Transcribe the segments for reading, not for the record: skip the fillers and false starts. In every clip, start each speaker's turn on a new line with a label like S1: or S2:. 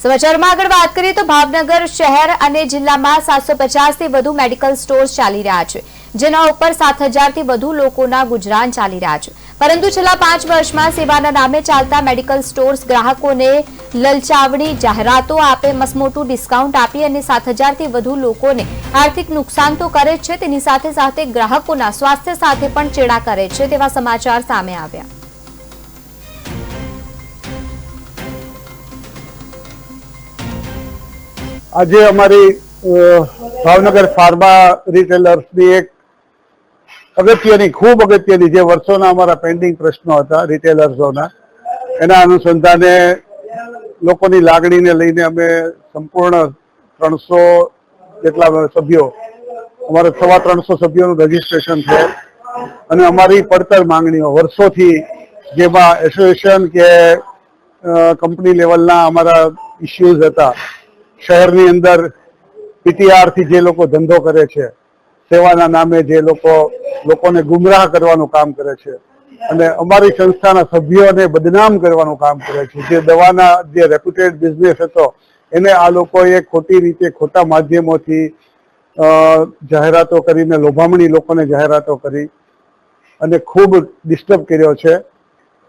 S1: સમાચારમાં આગળ વાત કરીએ તો ભાવનગર શહેર અને જિલ્લામાં 750 થી વધુ મેડિકલ સ્ટોર્સ ચાલી રહ્યા છે, જેના ઉપર 7000 થી વધુ લોકોના ગુજરાન ચાલી રહ્યા છે। પરંતુ છેલ્લા 5 વર્ષમાં સેવાના નામે ચાલતા મેડિકલ સ્ટોર્સ ગ્રાહકોને લલચાવડી જાહેરાતો આપે, મસમોટું ડિસ્કાઉન્ટ આપી અને 7000 થી વધુ લોકોને આર્થિક નુકસાન તો કરે છે, તેની સાથે સાથે ગ્રાહકોના સ્વાસ્થ્ય સાથે પણ ચેડા કરે છે તેવા સમાચાર સામે આવ્યા।
S2: આજે અમારી ભાવનગર ફાર્મા રિટેલર્સની એક અગત્યની ખૂબ અગત્યની જે વર્ષોના અમારા પેન્ડિંગ પ્રશ્નો હતા રિટેલર્સોના, એના અનુસંધાને લોકોની લાગણીને લઈને અમે સંપૂર્ણ 300 જેટલા સભ્યો, અમારે 350 સભ્યોનું રજીસ્ટ્રેશન છે અને અમારી પડતર માંગણીઓ વર્ષોથી, જેમાં એસોસિએશન કે કંપની લેવલના અમારા ઇસ્યુઝ હતા। શહેરની અંદર પીટીઆર થી જે લોકો ધંધો કરે છે, સેવાના નામે જે લોકોને ગુમરાહ કરવાનું કામ કરે છે અને અમારી સંસ્થાના સભ્યોને બદનામ કરવાનું કામ કરે છે, જે દવાના જે રેપ્યુટેડ બિઝનેસ હતો એને આ લોકોએ ખોટી રીતે ખોટા માધ્યમોથી જાહેરાતો કરીને લોભામણી લોકોને જાહેરાતો કરી અને ખૂબ ડિસ્ટર્બ કર્યો છે।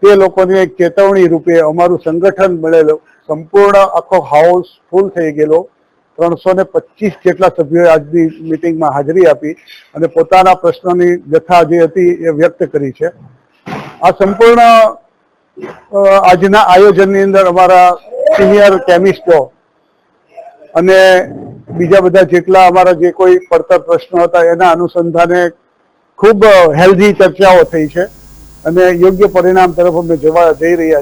S2: તે લોકોની એક ચેતવણી રૂપે અમારું સંગઠન મળેલું સંપૂર્ણ આખો હાઉસ ફૂલ થઈ ગયેલો। 325 જેટલા સભ્યોએ આજની મિટિંગમાં હાજરી આપી અને પોતાના પ્રશ્નોની વ્યથા જે હતી એ વ્યક્ત કરી છે। આ સંપૂર્ણ આજના આયોજનની અંદર અમારા સિનિયર કેમિસ્ટો અને બીજા બધા જેટલા અમારા જે કોઈ પડતર પ્રશ્નો હતા એના અનુસંધાને ખૂબ હેલ્ધી ચર્ચાઓ થઈ છે અને યોગ્ય પરિણામ તરફ અમે જઈ રહ્યા છીએ।